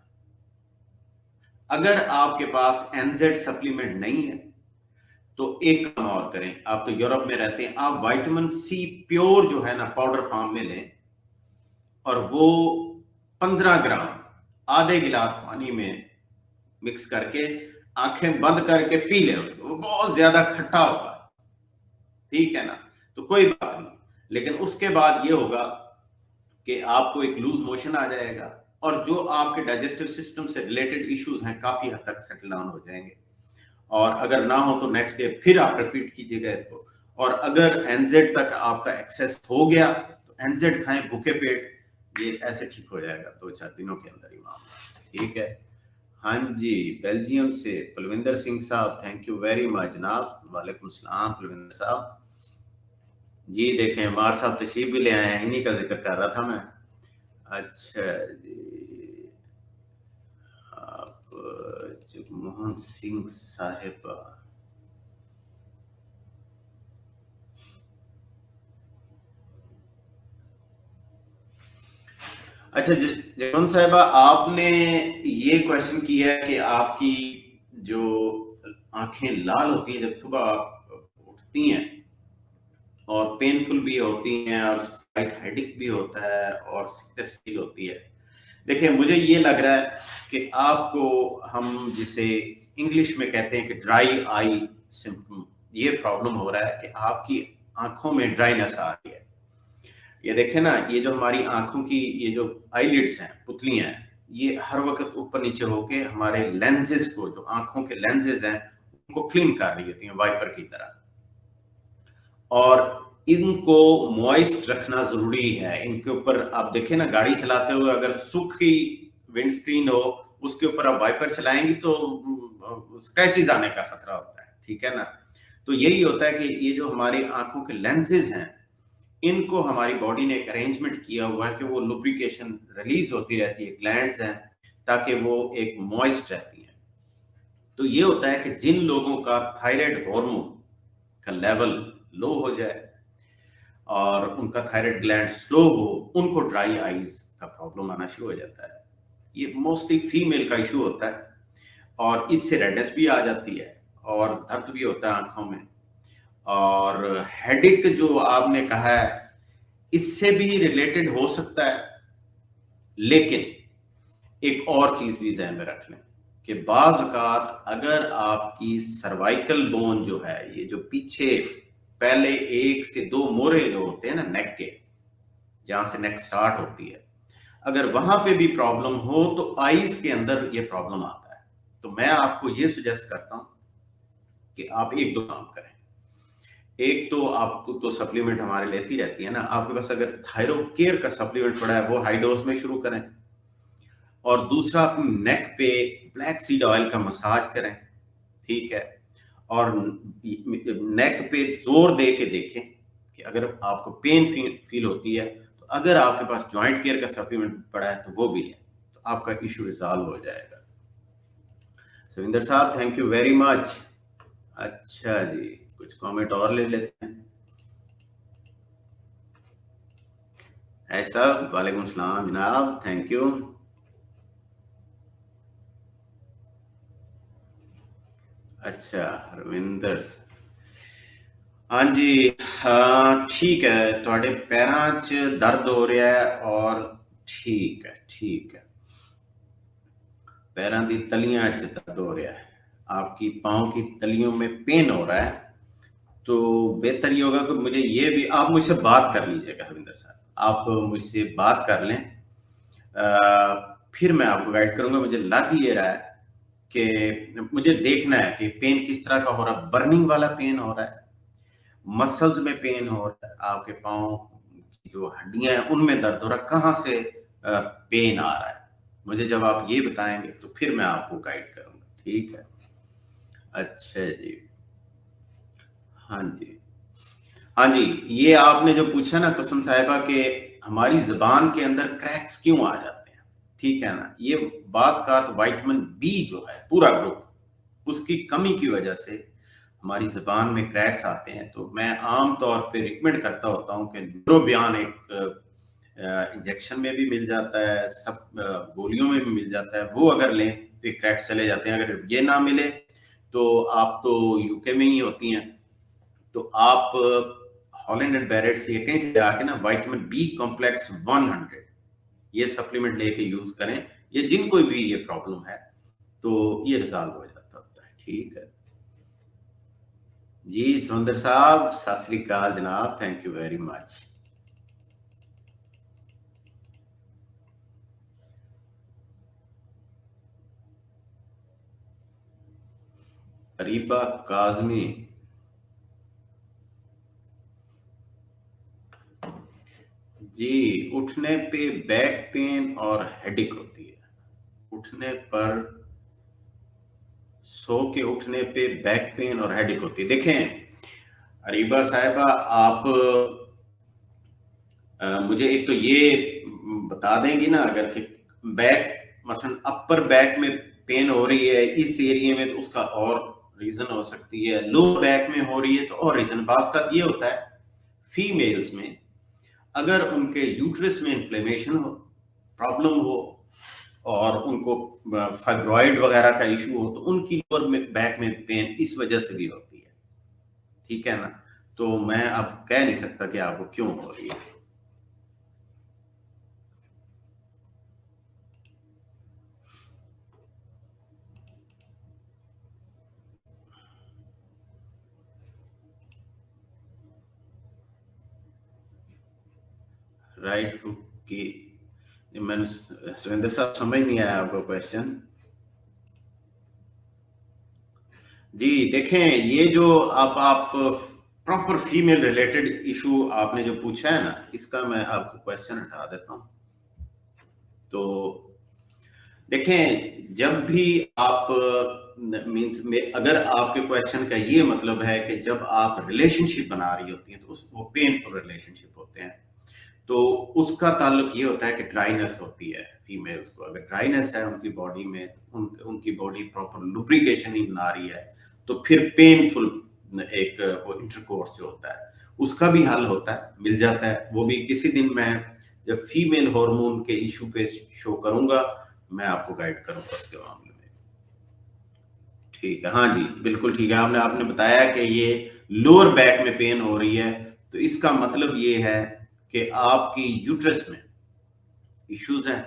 अगर आपके पास एनजेड सप्लीमेंट नहीं है तो एक काम और करें, आप तो यूरोप में रहते हैं, आप विटामिन सी प्योर जो है ना पाउडर फॉर्म में लें, और वो 15 ग्राम आधे गिलास पानी में मिक्स करके आंखें बंद करके पी लें उसको। वो बहुत ज्यादा खट्टा होगा, ठीक है ना, तो कोई बात नहीं। लेकिन उसके बाद ये होगा कि आपको एक लूज मोशन आ जाएगा, और जो आपके डाइजेस्टिव सिस्टम से रिलेटेड इश्यूज हैं काफी हद तक सेटल डाउन हो जाएंगे। और अगर ना हो तो नेक्स्ट डे फिर आप रिपीट कीजिएगा इसको। और अगर एनजेड तक आपका एक्सेस हो गया तो एनजेड खाएं भूखे पेट, ये ऐसे ठीक हो जाएगा 2-4 दिनों के अंदर ही मामला, ठीक है। हाँ जी, बेल्जियम से कुलविंदर सिंह साहब, थैंक यू वेरी मच जनाब। वालेकुम सलाम कुलविंदर साहब जी। देखें मार साहब तशरीफ भी ले आए हैं, इन्हीं का जिक्र कर रहा था मैं। अच्छा जी, आप जगमोहन सिंह साहिब, अच्छा जयवंत साहिबा, आपने ये क्वेश्चन किया है कि आपकी जो आंखें लाल होती हैं जब सुबह आप उठती हैं और पेनफुल भी होती हैं और लाइट हेडेक भी होता है और सिकनेस फील होती है। देखिए, मुझे ये लग रहा है कि आपको हम जिसे इंग्लिश में कहते हैं कि ड्राई आई सिम्पटम, ये प्रॉब्लम हो रहा है कि आपकी आंखों में ड्राइनेस आ रही है। ये देखें ना, ये जो हमारी आंखों की ये जो आईलिड्स हैं, पुतलियां हैं, ये हर वक्त ऊपर नीचे होके हमारे लेंसेज को, जो आंखों के लेंसेज हैं, उनको क्लीन कर रही होती हैं वाइपर की तरह। और इनको मॉइस्ट रखना जरूरी है। इनके ऊपर आप देखें ना, गाड़ी चलाते हुए अगर सूखी विंडस्क्रीन हो, उसके ऊपर आप वाइपर चलाएंगी तो स्क्रैचेस आने का खतरा होता है, ठीक है ना। तो यही होता है कि ये जो हमारी आंखों के लेंसेज हैं, इनको हमारी बॉडी ने एक अरेंजमेंट किया हुआ है कि वो लुब्रिकेशन रिलीज होती रहती है, ग्लैंड्स हैं, ताकि वो एक मॉइस्ट रहती हैं। तो ये होता है कि जिन लोगों का थायराइड हार्मोन का लेवल लो हो जाए और उनका थायराइड ग्लैंड स्लो हो, उनको ड्राई आईज का प्रॉब्लम आना शुरू हो जाता है। ये मोस्टली फीमेल का इशू होता है और इससे रेडनेस भी आ जाती है और दर्द भी होता है आंखों में। और हेडेक जो आपने कहा है, इससे भी रिलेटेड हो सकता है, लेकिन एक और चीज भी ध्यान में रख लें कि बाज़ औक़ात अगर आपकी सर्वाइकल बोन जो है, ये जो पीछे पहले 1 से 2 मोरे जो होते हैं ना नेक के, जहां से नेक स्टार्ट होती है, अगर वहां पे भी प्रॉब्लम हो तो आईज के अंदर ये प्रॉब्लम आता है। तो मैं आपको ये सजेस्ट करता हूं कि आप एक दो काम करें। एक तो आपको तो सप्लीमेंट हमारे लेती रहती है ना, आपके पास अगर थायरो केयर का सप्लीमेंट पड़ा है, वो हाई डोज में शुरू करें। और दूसरा, अपनी नेक पे ब्लैक सीड ऑयल का मसाज करें, ठीक है। और नेक पे जोर दे के देखें कि अगर आपको पेन फील होती है, तो अगर आपके पास जॉइंट केयर का सप्लीमेंट पड़ा है तो वो भी लें, तो आपका इशू रिजॉल्व हो जाएगा। सविंदर साहब, थैंक यू वेरी मच। अच्छा जी, कुछ कमेंट और ले लेते हैं। ऐसा, वालेकुम सलाम जनाब, थैंक यू। अच्छा, रविंदर, हाँ जी, हाँ ठीक है, थोड़े पैरां च दर्द हो रहा है और ठीक है, ठीक है, पैरां दी तलियां च दर्द हो रहा है, आपकी पाँव की तलियों में पेन हो रहा है, तो बेहतर ये होगा कि मुझे ये भी, आप मुझसे बात कर लीजिएगा रविंदर साहब, आप मुझसे बात कर लें, फिर मैं आपको गाइड करूंगा। मुझे लग ये रहा है कि मुझे देखना है कि पेन किस तरह का हो रहा है, बर्निंग वाला पेन हो रहा है, मसल्स में पेन हो रहा है, आपके पाँव की जो हड्डियां हैं उनमें दर्द हो रहा है, कहाँ से पेन आ रहा है, मुझे जब आप ये बताएंगे तो फिर मैं आपको गाइड करूंगा, ठीक है। अच्छा जी, हाँ जी, हाँ जी, ये आपने जो पूछा ना कुसुम साहिबा के हमारी जबान के अंदर क्रैक्स क्यों आ जाते हैं, ठीक है ना, ये बाज़ का विटामिन बी जो है पूरा ग्रुप, उसकी कमी की वजह से हमारी जबान में क्रैक्स आते हैं। तो मैं आम तौर पे रिकमेंड करता होता हूँ कि न्यूरोबियान एक इंजेक्शन में भी मिल जाता है, सब गोलियों में भी मिल जाता है, वो अगर लें तो ये क्रैक्स चले जाते हैं। अगर ये ना मिले तो आप तो यूके में ही होती हैं, तो आप हॉलैंड एंड बैरेट से कहीं से आके ना विटामिन बी कॉम्प्लेक्स 100 ये सप्लीमेंट लेके यूज करें, ये जिनको भी ये प्रॉब्लम है तो ये रिजॉल्व हो जाता होता है, ठीक है जी। सुंदर साहब, सत श्री अकाल जनाब, thank you very much. Areeba Kazmi, जी, उठने पे बैक पेन और हेडेक होती है, उठने पर, सो के उठने पे बैक पेन और हेडेक होती है। देखें अरीबा साहिबा, आप मुझे एक तो ये बता देंगी ना, अगर कि बैक मसलन अपर बैक में पेन हो रही है इस एरिया में, तो उसका और रीजन हो सकती है, लोअर बैक में हो रही है तो और रीजन। बात का ये होता है फीमेल्स में, अगर उनके यूट्रस में इन्फ्लेमेशन हो प्रॉब्लम हो और उनको फाइब्रॉइड वगैरह का इशू हो, तो उनकी लोअर बैक में पेन इस वजह से भी होती है, ठीक है ना। तो मैं अब कह नहीं सकता कि आपको क्यों हो रही है। राइट फुट की मैंने सुरेंद्र साहब समझ नहीं आया आपका क्वेश्चन। जी देखें, ये जो आप प्रॉपर फीमेल रिलेटेड इशू आपने जो पूछा है ना, इसका मैं आपको क्वेश्चन हटा देता हूँ। तो देखें, जब भी आप मीन्स में, अगर आपके क्वेश्चन का ये मतलब है कि जब आप रिलेशनशिप बना रही होती हैं तो वो पेनफुल रिलेशनशिप होते हैं, तो उसका ताल्लुक ये होता है कि ड्राइनेस होती है फीमेल्स को। अगर ड्राइनेस है उनकी बॉडी में, उनकी बॉडी प्रॉपर लुब्रिकेशन नहीं बना रही है, तो फिर पेनफुल एक वो इंटरकोर्स जो होता है उसका भी हल होता है, मिल जाता है। वो भी किसी दिन मैं जब फीमेल हार्मोन के इशू पे शो करूंगा, मैं आपको गाइड करूंगा उसके मामले में। ठीक है, हाँ जी, बिल्कुल ठीक है। आपने आपने बताया कि ये लोअर बैक में पेन हो रही है, तो इसका मतलब ये है कि आपकी यूट्रस में इश्यूज हैं,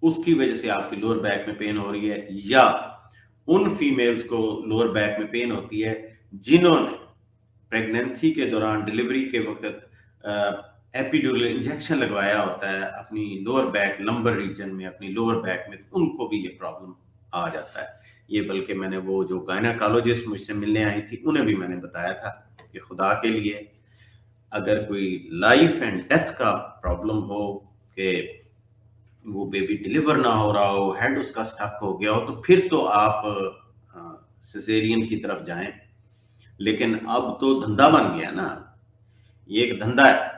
उसकी वजह से आपकी लोअर बैक में पेन हो रही है। या उन फीमेल्स को लोअर बैक में पेन होती है जिन्होंने प्रेगनेंसी के दौरान, डिलीवरी के वक्त एपिड्यूरल इंजेक्शन लगवाया होता है अपनी लोअर बैक लंबर रीजन में, अपनी लोअर बैक में, तो उनको भी ये प्रॉब्लम आ जाता है। ये बल्कि मैंने वो जो गायनाकोलॉजिस्ट मुझसे मिलने आई थी उन्हें भी मैंने बताया था कि खुदा के लिए अगर कोई लाइफ एंड डेथ का प्रॉब्लम हो कि वो बेबी डिलीवर ना हो रहा हो, हेड उसका स्टक हो गया हो, तो फिर तो आप सिजेरियन की तरफ जाएं। लेकिन अब तो धंधा बन गया ना, ये एक धंधा है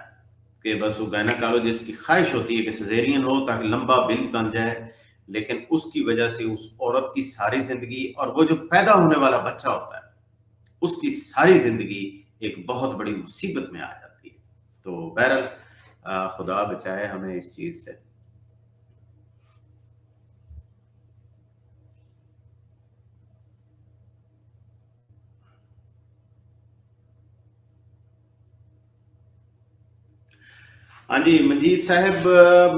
कि बस वो गायनाकोलॉजिस्ट की ख्वाहिश होती है कि सिजेरियन हो ताकि लंबा बिल बन जाए, लेकिन उसकी वजह से उस औरत की सारी जिंदगी और वो जो पैदा होने वाला बच्चा होता है उसकी सारी जिंदगी एक बहुत बड़ी मुसीबत में आ जाती है। तो बहरहाल खुदा बचाए हमें इस चीज से। हाँ जी मंजीत साहब,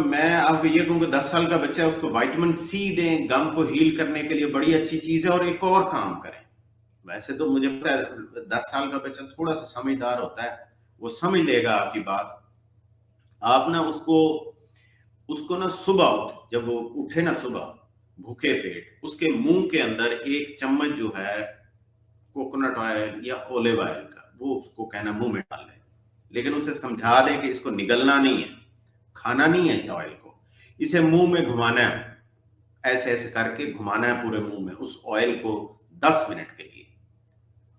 मैं आपको ये कहूँगा 10 साल का बच्चा है, उसको विटामिन सी दें, गम को हील करने के लिए बड़ी अच्छी चीज है। और एक और काम करें, वैसे तो मुझे पता है 10 साल का बच्चा थोड़ा सा समझदार होता है, वो समझ लेगा आपकी बात। आप ना उसको उसको ना सुबह जब वो उठे ना, सुबह भूखे पेट, उसके मुंह के अंदर एक चम्मच जो है कोकोनट ऑयल या ओलिव ऑयल का, वो उसको कहना मुंह में डाल ले। लेकिन उसे समझा दें कि इसको निगलना नहीं है, खाना नहीं है इस ऑयल को, इसे मुंह में घुमाना है, ऐसे ऐसे करके घुमाना है पूरे मुंह में उस ऑयल को 10 मिनट के लिए।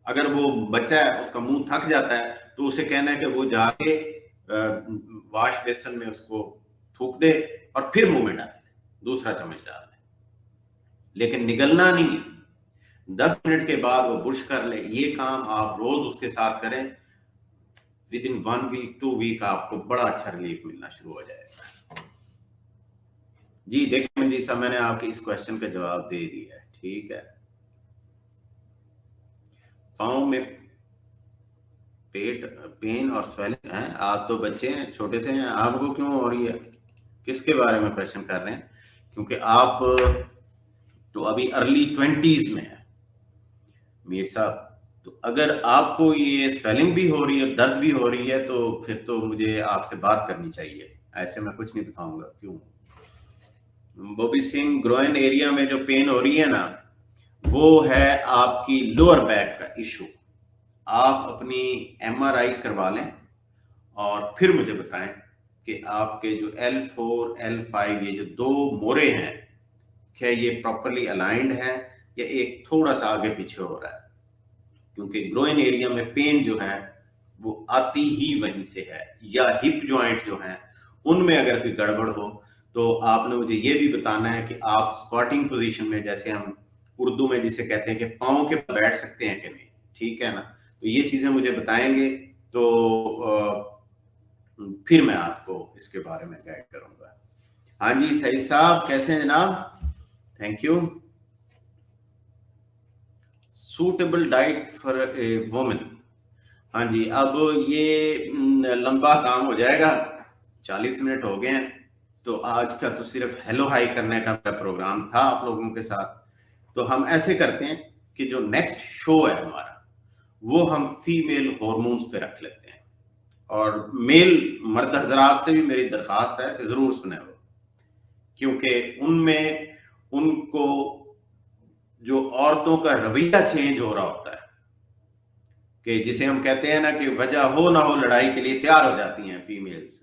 अगर वो बच्चा है उसका मुंह थक जाता है तो उसे कहना है कि वो जाके वाश बेसन में उसको थूक दे और फिर मुंह में डाल दे, दूसरा चम्मच डाल दे, लेकिन निगलना नहीं है। 10 मिनट के बाद वो बुश कर ले। ये काम आप रोज उसके साथ करें, विद इन 1 वीक 2 वीक आपको बड़ा अच्छा रिलीफ मिलना शुरू हो जाएगा। जी देखिए मंजीत साहब, मैंने आपके इस क्वेश्चन का जवाब दे दिया है, ठीक है। पाँव में पेट पेन और स्वेलिंग है, आप तो बच्चे हैं, छोटे से हैं, आपको क्यों हो रही है? किसके बारे में क्वेश्चन कर रहे हैं? क्योंकि आप तो अभी अर्ली 20s में है मीर साहब, तो अगर आपको ये स्वेलिंग भी हो रही है, दर्द भी हो रही है, तो फिर तो मुझे आपसे बात करनी चाहिए। ऐसे मैं कुछ नहीं बताऊंगा क्यों। बॉबी सिंह, ग्रोइन एरिया में जो पेन हो रही है ना, वो है आपकी लोअर बैक का इशू। आप अपनी एमआरआई करवा लें और फिर मुझे बताएं कि आपके जो L4 L5 ये जो दो मोरे हैं, क्या ये प्रॉपरली अलाइंड है या एक थोड़ा सा आगे पीछे हो रहा है। क्योंकि ग्रोइन एरिया में पेन जो है वो आती ही वहीं से है, या हिप जॉइंट जो है उनमें अगर कोई गड़बड़ हो, तो आपने मुझे ये भी बताना है कि आप स्क्वाटिंग पोजीशन में, जैसे हम उर्दू में जिसे कहते हैं कि पाँव के बैठ सकते हैं कि नहीं, ठीक है ना। तो ये चीजें मुझे बताएंगे तो फिर मैं आपको इसके बारे में गाइड करूंगा। हाँ जी सईद साहब, कैसे हैं जनाब? Thank you. Suitable diet for a woman. हाँ जी, अब ये लंबा काम हो जाएगा, 40 मिनट हो गए हैं। तो आज का तो सिर्फ हेलो हाई करने का मेरा प्रोग्राम था आप लोगों के साथ। तो हम ऐसे करते हैं कि जो नेक्स्ट शो है हमारा, वो हम फीमेल हॉर्मोन्स पे रख लेते हैं। और मेल मर्द हजरात से भी मेरी दरखास्त है कि जरूर सुने वो, क्योंकि उनमें उनको जो औरतों का रवैया चेंज हो रहा होता है, कि जिसे हम कहते हैं ना कि वजह हो ना हो लड़ाई के लिए तैयार हो जाती हैं फीमेल्स,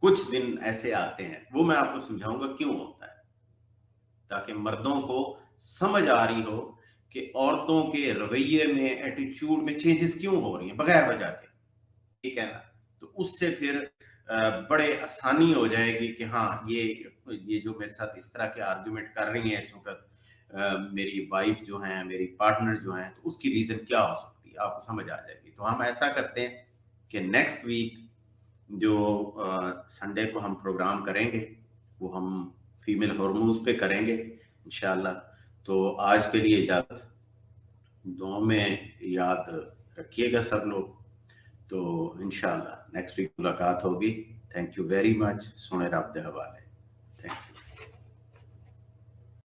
कुछ दिन ऐसे आते हैं, वो मैं आपको समझाऊंगा क्यों होता है, ताकि मर्दों को समझ आ रही हो कि औरतों के रवैये में, एटीट्यूड में चेंजेस क्यों हो रही हैं बगैर वजह के, ठीक है ना। तो उससे फिर बड़े आसानी हो जाएगी कि हाँ, ये जो मेरे साथ इस तरह के आर्गुमेंट कर रही हैं इस वक्त मेरी वाइफ जो है, मेरी पार्टनर जो है, तो उसकी रीजन क्या हो सकती है, आपको समझ आ जाएगी। तो हम ऐसा करते हैं कि नेक्स्ट वीक जो संडे को हम प्रोग्राम करेंगे, वो हम फीमेल हार्मोन्स पे करेंगे इंशाल्लाह। तो आज के लिए इजाजत, दुआ में याद रखिएगा सब लोग। तो इंशाल्लाह नेक्स्ट वीक मुलाकात होगी। Thank you very much. सोने रब दे हवाले।